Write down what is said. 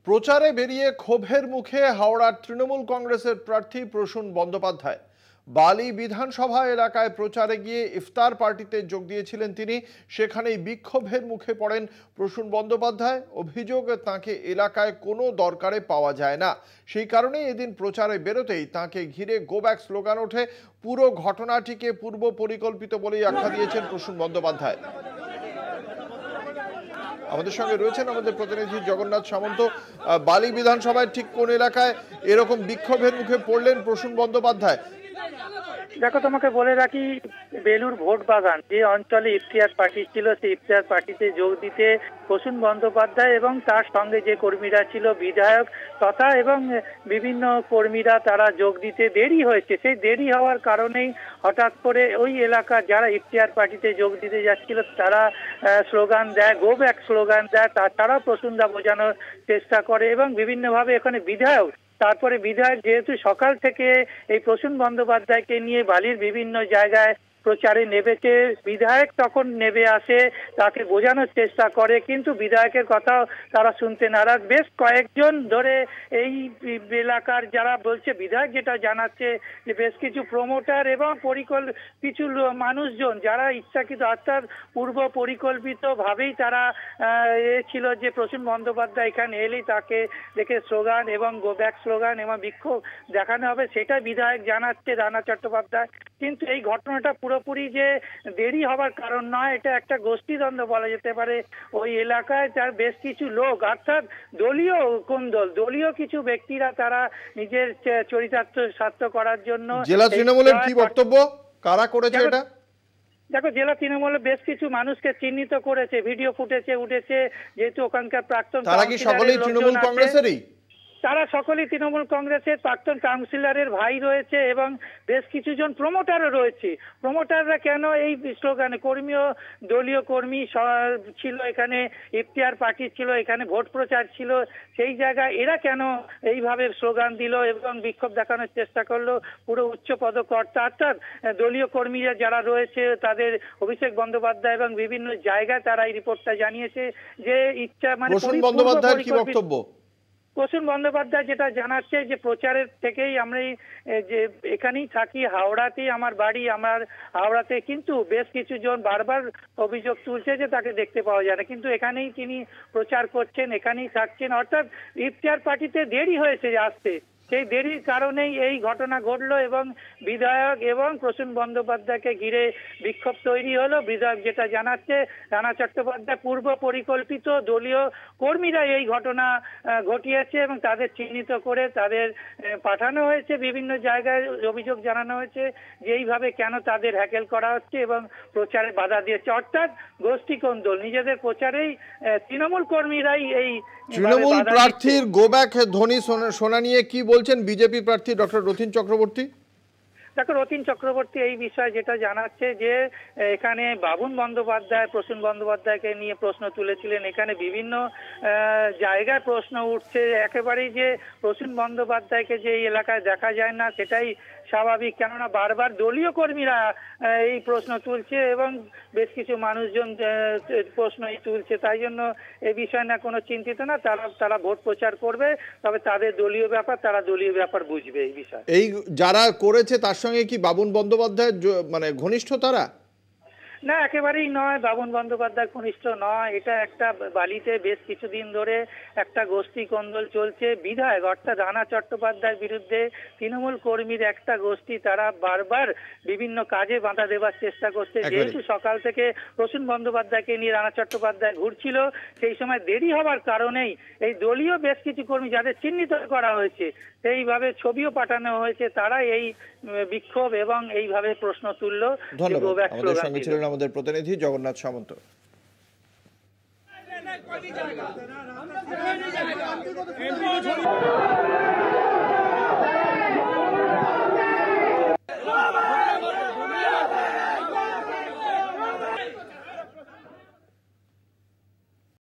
প্রচারে বেরিয়ে ক্ষোভের মুখে হাওড়ার তৃণমূল কংগ্রেসের প্রার্থী প্রসূন বন্দ্যোপাধ্যায়। বালি বিধানসভা এলাকায় প্রচারে গিয়ে ইফতার পার্টিতে যোগ দিয়েছিলেন তিনি। সেখানেই বিক্ষোভের মুখে পড়েন প্রসূন বন্দ্যোপাধ্যায়। অভিযোগ, তাঁকে এলাকায় কোনো দরকারে পাওয়া যায় না। সেই কারণেই এদিন প্রচারে বেরোতেই তাঁকে ঘিরে গো ব্যাক স্লোগান ওঠে। পুরো ঘটনাটিকে পূর্ব পরিকল্পিত বলেই আখ্যা দিয়েছেন প্রসূন বন্দ্যোপাধ্যায়। আমাদের সঙ্গে রয়েছেন আমাদের প্রতিনিধি জগন্নাথ সামন্ত। বালি বিধানসভায় ঠিক কোন এলাকায় এরকম বিক্ষোভের মুখে পড়লেন প্রসূন বন্দ্যোপাধ্যায়? দেখো, তোমাকে বলে রাখি, বেলুর ভোট বাগান যে অঞ্চলে ইফতিয়ার পার্টি ছিল, সেই ইফতিয়ার পার্টিতে যোগ দিতে প্রসূন বন্দ্যোপাধ্যায় এবং তার সঙ্গে যে কর্মীরা ছিল, বিধায়ক তথা এবং বিভিন্ন কর্মীরা, তারা যোগ দিতে দেরি হয়েছে। সেই দেরি হওয়ার কারণেই হঠাৎ করে ওই এলাকার যারা ইফতিয়ার পার্টিতে যোগ দিতে যাচ্ছিল তারা স্লোগান দেয়, গো ব্যাক স্লোগান দেয়। তাছাড়াও প্রসূনদা বোঝানোর চেষ্টা করে এবং বিভিন্নভাবে এখানে বিধায়ক, তারপরে বিধায়ক যেহেতু সকাল থেকে এই প্রসূন বন্দ্যোপাধ্যায়কে নিয়ে বালির বিভিন্ন জায়গায় প্রচারে নেমেছে, বিধায়ক তখন নেমে আসে, তাকে বোঝানোর চেষ্টা করে, কিন্তু বিধায়কের কথাও তারা শুনতে নারাজ। বেশ কয়েকজন ধরে এই এলাকার যারা বলছে, বিধায়ক যেটা জানাচ্ছে যে বেশ কিছু প্রমোটার এবং কিছু মানুষজন যারা ইচ্ছাকৃত অর্থাৎ পূর্ব পরিকল্পিত ভাবেই তারা ছিল যে প্রসূন বন্দ্যোপাধ্যায় এখানে এলেই তাকে দেখে স্লোগান এবং গো ব্যাক স্লোগান এবং বিক্ষোভ দেখানো হবে, সেটা বিধায়ক জানাচ্ছে রানা চট্টোপাধ্যায়। কিন্তু এই ঘটনাটা পুরোপুরি যে দেরি হবার কারণ নয়, এটা একটা গোষ্ঠীদ্বন্দ্ব বলা যেতে পারে। ওই এলাকায় তার বেশ কিছু লোক, অর্থাৎ দলীয় দলীয় কিছু ব্যক্তিরা, তারা নিজের চরিতার্থ স্বার্থ করার জন্য। জেলা তৃণমূলের কি বক্তব্য, কারা করেছে এটা? দেখো, জেলা তৃণমূলে বেশ কিছু মানুষকে চিহ্নিত করেছে, ভিডিও ফুটেজে উঠেছে, যেহেতু ওখানকার প্রাক্তন, তারা কি সকলেই তৃণমূল কংগ্রেসেরই? তারা সকলেই তৃণমূল কংগ্রেসের প্রাক্তন কাউন্সিলরের ভাই রয়েছে এবং বেশ কিছু জন প্রমোটারও রয়েছে। প্রমোটাররা কেন এই স্লোগানে, কর্মীও দলীয় কর্মী ছিল এখানে, ইফতিয়ার পার্টি ছিল এখানে, ভোট প্রচার ছিল, সেই জায়গায় এরা কেন এইভাবে স্লোগান দিল এবং বিক্ষোভ দেখানোর চেষ্টা করলো? পুরো উচ্চ পদকর্তা অর্থাৎ দলীয় কর্মীরা যারা রয়েছে, তাদের অভিষেক বন্দ্যোপাধ্যায় এবং বিভিন্ন জায়গায় তারা এই রিপোর্টটা জানিয়েছে যে ইচ্ছা মানে প্রসূন বন্দ্যোপাধ্যায়ের কি বক্তব্য? প্রসূন বন্দ্যোপাধ্যায় যেটা জানাচ্ছে যে প্রচারের থেকেই আমরা যে এখানেই থাকি, হাওড়াতেই আমার বাড়ি, আমার হাওড়াতে, কিন্তু বেশ কিছু জন বারবার অভিযোগ তুলছে যে তাকে দেখতে পাওয়া যায় না, কিন্তু এখানেই তিনি প্রচার করছেন, এখানেই থাকছেন। অর্থাৎ ইফতিয়ার পার্টিতে দেরি হয়েছে আসতে, সেই দেরির কারণেই এই ঘটনা ঘটলো এবং বিধায়ক এবং প্রসূন বন্দ্যোপাধ্যায়কে ঘিরে বিক্ষোভ তৈরি হলো। বিধায়ক যেটা জানাচ্ছে, রানা চট্টোপাধ্যায় পূর্ব পরিকল্পিত, দলীয় কর্মীরা এই ঘটনা ঘটিয়েছে এবং তাদের চিহ্নিত করে তাদের পাঠানো হয়েছে বিভিন্ন জায়গায়। অভিযোগ জানানো হয়েছে যে এইভাবে কেন তাদের হ্যাকেল করা হচ্ছে এবং প্রচারে বাধা দিয়েছে। অর্থাৎ গোষ্ঠী কোন্দল, নিজেদের প্রচারেই তৃণমূল কর্মীরাই এই তৃণমূল প্রার্থীর গো ব্যাক ধ্বনি শোনা নিয়ে কি বলছেন বিজেপি প্রার্থী ডক্টর রথীন চক্রবর্তী? দেখো, রথীন চক্রবর্তী এই বিষয়ে যেটা জানাচ্ছে যে এখানে বাবুন বন্দ্যোপাধ্যায় প্রসূন বন্দ্যোপাধ্যায়কে নিয়ে প্রশ্ন তুলেছিলেন, এখানে বিভিন্ন জায়গায় প্রশ্ন উঠছে একেবারেই যে প্রসূন বন্দ্যোপাধ্যায়কে যে এই এলাকায় দেখা যায় না, সেটাই স্বাভাবিক, কেননা বারবার দলীয় কর্মীরা এই প্রশ্ন তুলছে এবং বেশ কিছু মানুষজন প্রশ্নই তুলছে। তাই জন্য এই বিষয় না কোনো চিন্তিত না, তারা ভোট প্রচার করবে, তবে তাদের দলীয় ব্যাপার, তারা দলীয় ব্যাপার বুঝবে। এই বিষয় এই যারা করেছে তার সঙ্গে কি বাবুন বন্দ্যোপাধ্যায় মানে ঘনিষ্ঠ তারা? না, একেবারেই নয়, বাবুন বন্দ্যোপাধ্যায় ঘনিষ্ঠ নয়। এটা একটা বালিতে বেশ কিছুদিন ধরে একটা গোষ্ঠী কোন্দল চলছে। বিধায়ক অর্থাৎ রানা চট্টোপাধ্যায়ের বিরুদ্ধে তৃণমূল কর্মীর একটা গোষ্ঠী, তারা বারবার বিভিন্ন কাজে বাধা দেওয়ার চেষ্টা করছে। যেহেতু সকাল থেকে প্রসূন বন্দ্যোপাধ্যায়কে নিয়ে রানা চট্টোপাধ্যায় ঘুরছিল, সেই সময় দেরি হওয়ার কারণেই এই দলীয় বেশ কিছু কর্মী যাদের চিহ্নিত করা হয়েছে, সেইভাবে ছবিও পাঠানো হয়েছে, তারা এই বিক্ষোভ এবং এইভাবে প্রশ্ন তুললো। ধন্যবাদ। আমাদের সঙ্গে ছিলেন আমাদের প্রতিনিধি জগন্নাথ সামন্ত।